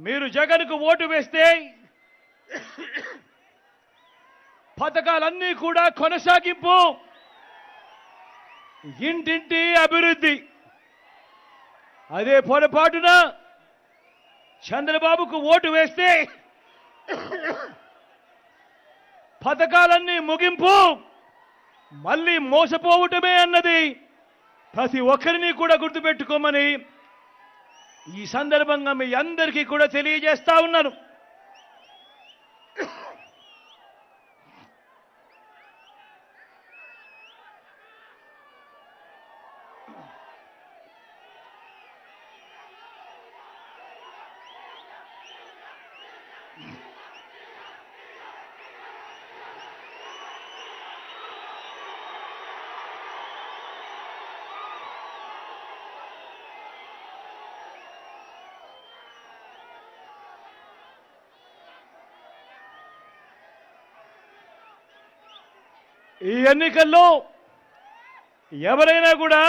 మీరు జగన్కు ఓటు వేస్తే పథకాలన్నీ కూడా కొనసాగింపు, ఇంటింటి అభివృద్ధి. అదే పొరపాటున చంద్రబాబుకు ఓటు వేస్తే పథకాలన్నీ ముగింపు, మళ్ళీ మోసపోవటమే అన్నది ప్రతి ఒక్కరిని కూడా గుర్తుపెట్టుకోమని ఈ సందర్భంగా మీ అందరికీ కూడా తెలియజేస్తా ఉన్నాను. ఈ ఎన్నికల్లో ఎవరైనా కూడా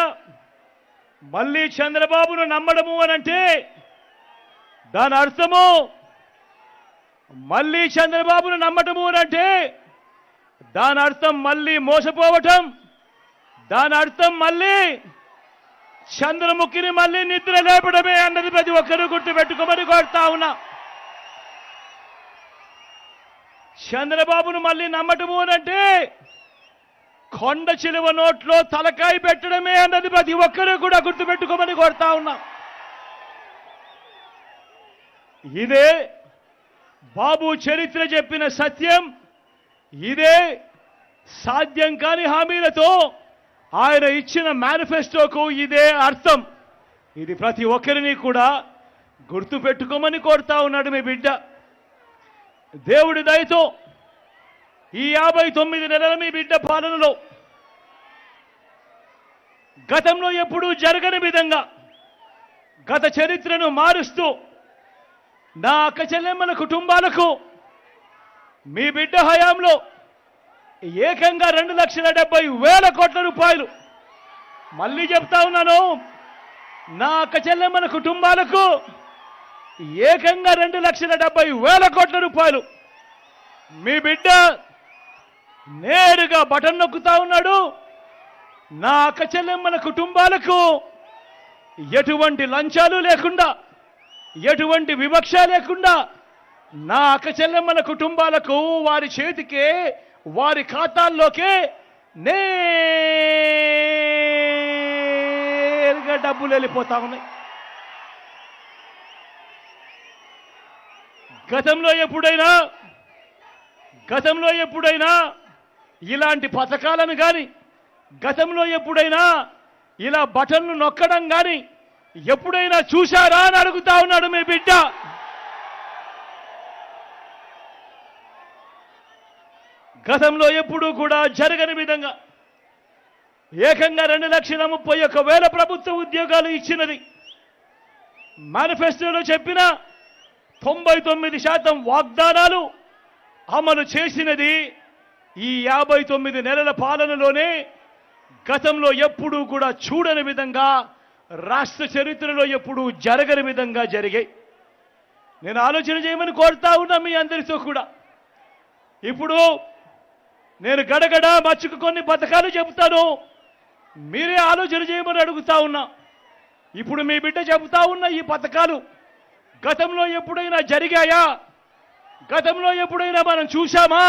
మళ్ళీ చంద్రబాబును నమ్మడము అనంటే దాని అర్థము, మళ్ళీ చంద్రబాబును నమ్మటము అనంటే దాని అర్థం మళ్ళీ మోసపోవటం, దాని అర్థం మళ్ళీ చంద్రముఖిని మళ్ళీ నిద్ర లేపడమే అన్నది ప్రతి ఒక్కరూ గుర్తుపెట్టుకోమని కోరుతా ఉన్నా. చంద్రబాబును మళ్ళీ నమ్మటము అనంటే కొండ చిలువ నోట్లో తలకాయ పెట్టడమే అన్నది ప్రతి ఒక్కరూ కూడా గుర్తుపెట్టుకోమని కోరుతా ఉన్నా. ఇదే బాబు చరిత్ర చెప్పిన సత్యం, ఇదే సాధ్యం కాని హామీలతో ఆయన ఇచ్చిన మేనిఫెస్టోకు ఇదే అర్థం. ఇది ప్రతి ఒక్కరిని కూడా గుర్తుపెట్టుకోమని కోరుతా ఉన్నాడు మీ బిడ్డ. దేవుడి దయతో ఈ 59 నెలల మీ బిడ్డ పాలనలో గతంలో ఎప్పుడూ జరగని విధంగా గత చరిత్రను మారుస్తూ నా అక్క చెల్లెమ్మల కుటుంబాలకు మీ బిడ్డ హయాంలో ఏకంగా 2,70,000 కోట్ల రూపాయలు, మళ్ళీ చెప్తా ఉన్నాను, నా అక్క చెల్లెమ్మల కుటుంబాలకు ఏకంగా 2,70,000 కోట్ల రూపాయలు మీ బిడ్డ నేరుగా బటన్ నొక్కుతా ఉన్నాడు. నా అక్క చెల్లెమ్మల కుటుంబాలకు ఎటువంటి లంచాలు లేకుండా, ఎటువంటి వివక్ష లేకుండా నా అక్క చెల్లెమ్మల కుటుంబాలకు వారి చేతికే, వారి ఖాతాల్లోకే నేరుగా డబ్బులు వెళ్ళిపోతా ఉన్నాయి. గతంలో ఎప్పుడైనా ఇలాంటి పథకాలను కానీ, గతంలో ఎప్పుడైనా ఇలా బటన్లు నొక్కడం కానీ ఎప్పుడైనా చూశారా అని అడుగుతా ఉన్నాడు మీ బిడ్డ. గతంలో ఎప్పుడూ కూడా జరగని విధంగా ఏకంగా 2,31,000 ప్రభుత్వ ఉద్యోగాలు ఇచ్చినది. మేనిఫెస్టోలో చెప్పిన 99% వాగ్దానాలు అమలు చేసినది ఈ 59 నెలల పాలనలోనే. గతంలో ఎప్పుడూ కూడా చూడని విధంగా, రాష్ట్ర చరిత్రలో ఎప్పుడూ జరగని విధంగా జరిగాయి. నేను ఆలోచన చేయమని కోరుతా ఉన్నా మీ అందరితో కూడా. ఇప్పుడు నేను గడగడ మచ్చుకు కొన్ని పథకాలు చెబుతాను, మీరే ఆలోచన చేయమని అడుగుతా ఉన్నా. ఇప్పుడు మీ బిడ్డ చెబుతా ఉన్న ఈ పథకాలు గతంలో ఎప్పుడైనా జరిగాయా? గతంలో ఎప్పుడైనా మనం చూశామా?